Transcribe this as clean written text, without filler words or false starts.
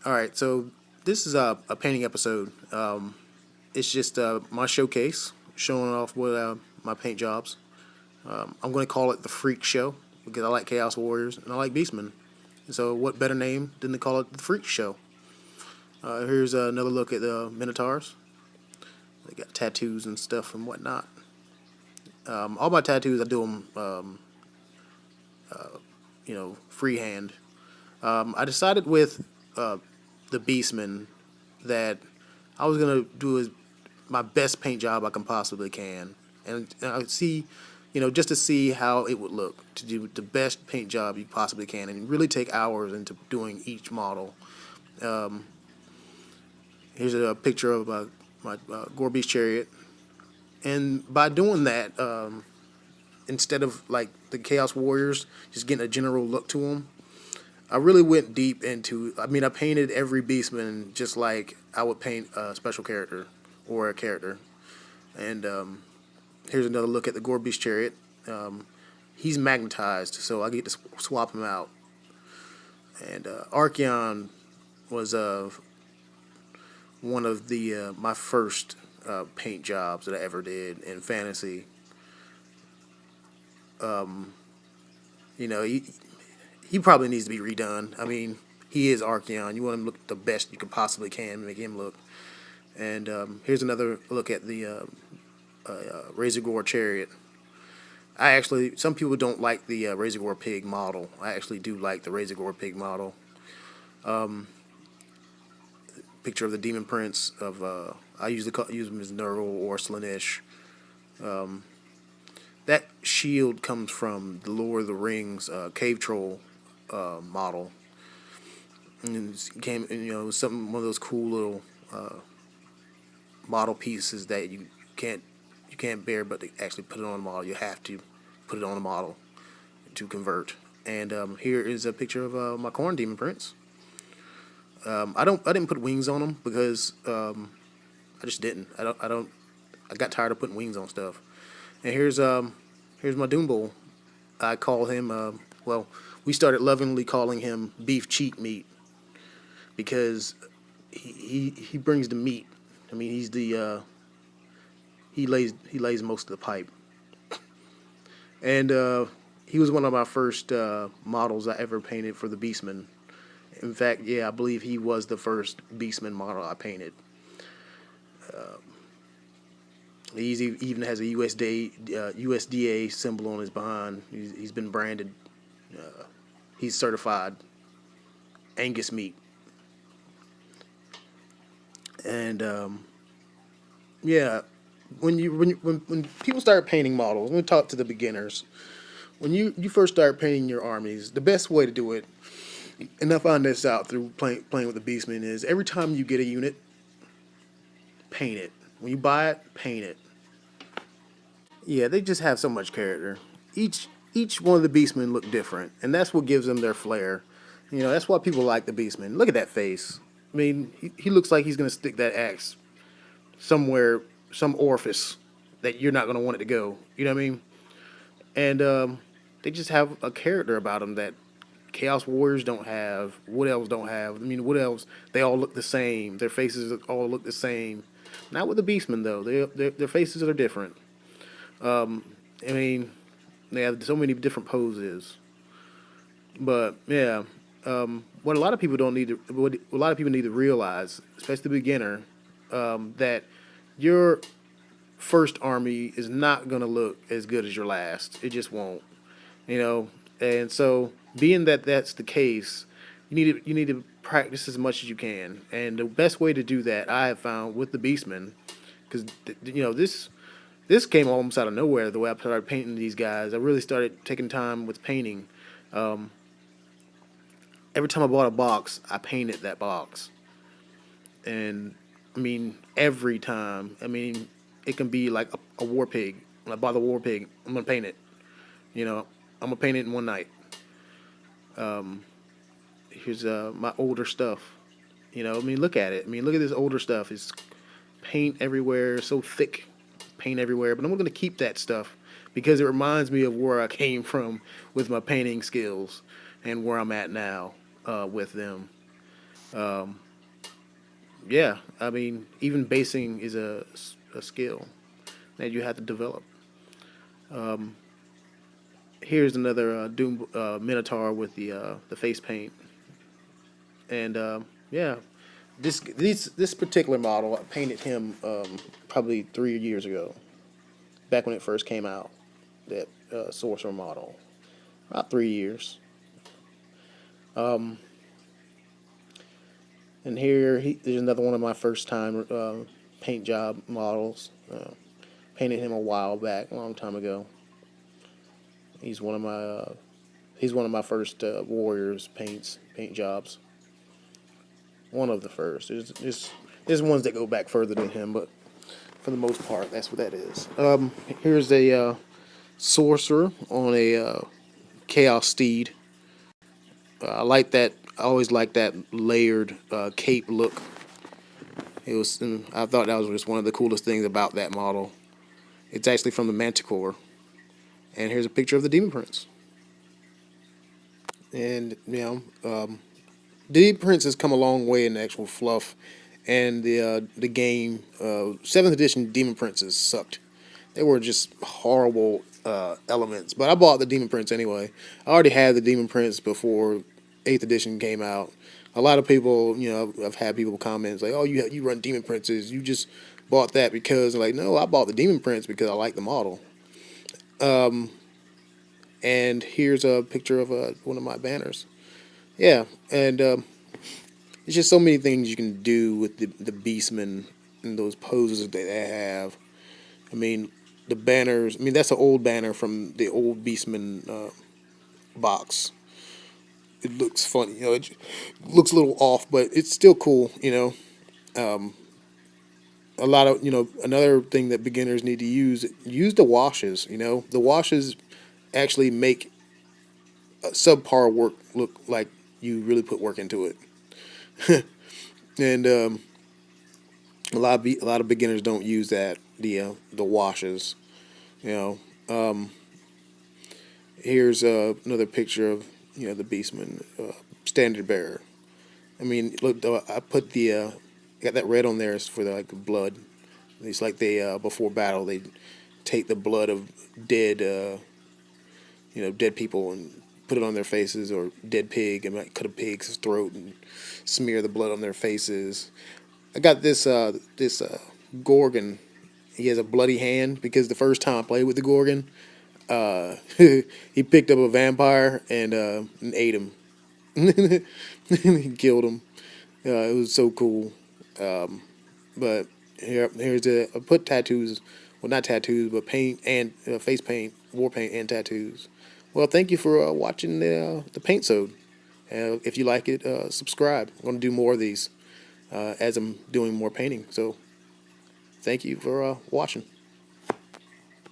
All right, so this is a painting episode. It's just my showcase, showing off what my paint jobs. I'm going to call it the Freak Show because I like Chaos Warriors and I like Beastmen. So what better name than to call it the Freak Show? Here's another look at the Minotaurs. They got tattoos and stuff and whatnot. All my tattoos, I do them, freehand. I decided with the Beastmen that I was gonna do my best paint job I can possibly can, and I see, just to see how it would look to do the best paint job you possibly can, and really take hours into doing each model. Um, Here's a picture of my Gorby's chariot, and by doing that, instead of like the Chaos Warriors, just getting a general look to them, I really went deep into. I mean, I painted every beastman just like I would paint a special character or a character. And here's another look at the Gore Beast Chariot. He's magnetized, so I get to swap him out. And Archeon was one of the my first paint jobs that I ever did in fantasy. Um, he probably needs to be redone. I mean, he is Archeon. You want him to look the best you can possibly can, make him look. And here's another look at the Razor Gore Chariot. Some people don't like the Razor Gore Pig model. I actually do like the Razor Gore Pig model. Um, Picture of the Demon Prince of, I usually use him as Nurgle or Slaanesh. Um, that shield comes from the Lord of the Rings Cave Troll model. And it came, one of those cool little model pieces that can't you can't bear but to actually put it on a model. You have to put it on a model to convert. And here is a picture of my Corn Demon Prince. I didn't put wings on him because I just didn't. I got tired of putting wings on stuff. And here's my Doom Bull. I call him we started lovingly calling him Beef Cheat Meat because he brings the meat. I mean, he's the he lays most of the pipe. And he was one of my first models I ever painted for the Beastman. In fact, yeah, I believe he was the first Beastman model I painted. He even has a USDA symbol on his behind. He's been branded. He's certified Angus meat. And yeah, when people start painting models, let me talk to the beginners. When you first start painting your armies, the best way to do it, and I found this out through playing with the Beastmen, is every time you get a unit, paint it. When you buy it, paint it. Yeah, they just have so much character. Each one of the Beastmen look different, and that's what gives them their flair. That's why people like the Beastmen. Look at that face. I mean, he looks like he's gonna stick that axe somewhere, some orifice that you're not gonna want it to go. You know what I mean? And they just have a character about them that Chaos Warriors don't have. Wood Elves don't have. I mean, Wood Elves, they all look the same. Their faces all look the same. Not with the Beastmen though. Their faces are different. I mean, they have so many different poses. But yeah, what a lot of people don't need to, what a lot of people need to realize, especially the beginner, that your first army is not gonna look as good as your last. It just won't. You know, and so being that that's the case, you need to practice as much as you can. And the best way to do that, I have found with the Beastmen, because this came almost out of nowhere. The way I started painting these guys, I really started taking time with painting. Um, every time I bought a box, I painted that box, and I mean every time. I mean, it can be like a war pig. When I buy the war pig, I'm gonna paint it. You know, I'm gonna paint it in one night. Um, Here's my older stuff. I mean, look at it. I mean, look at this older stuff. It's paint everywhere, so thick, paint everywhere. But I'm gonna keep that stuff because it reminds me of where I came from with my painting skills and where I'm at now with them. Yeah, I mean, even basing is a skill that you have to develop. Here's another Doom Minotaur with the face paint, and yeah, this particular model I painted him probably 3 years ago, back when it first came out. That Sorcerer model, about 3 years. And there's another one of my first time paint job models. Painted him a while back, a long time ago. He's one of my first Warriors paint jobs. One of the first. There's ones that go back further than him, but for the most part, that's what that is. Here's a sorcerer on a chaos steed. I like that. I always like that layered cape look. I thought that was just one of the coolest things about that model. It's actually from the Manticore, and here's a picture of the Demon Prince. And Demon Prince has come a long way in the actual fluff, and the game. Seventh edition Demon Princes sucked. They were just horrible elements. But I bought the Demon Prince anyway. I already had the Demon Prince before Eighth Edition came out. A lot of people, I've had people comment like, "Oh, you run Demon Princes. You just bought that because." Like, no, I bought the Demon Prince because I like the model. And here's a picture of one of my banners. Yeah, and there's just so many things you can do with the Beastmen and those poses that they have. I mean, the banners. I mean, that's an old banner from the old Beastman box. It looks funny, it looks a little off, but it's still cool. A lot of another thing that beginners need to use the washes. The washes actually make subpar work look like you really put work into it, and a lot of beginners don't use the washes. You know, here's another picture of the Beastman standard bearer. I mean, look, I put got that red on there is for the blood. It's like they before battle they take the blood of dead people and put it on their faces, or dead pig, and might cut a pig's throat and smear the blood on their faces. I got this Gorgon. He has a bloody hand because the first time I played with the Gorgon, he picked up a vampire and ate him. He killed him. It was so cool. But here's I put tattoos, well, not tattoos, but paint and face paint, war paint, and tattoos. Well, thank you for watching the paint sode. If you like it, subscribe. I'm going to do more of these as I'm doing more painting. So thank you for watching.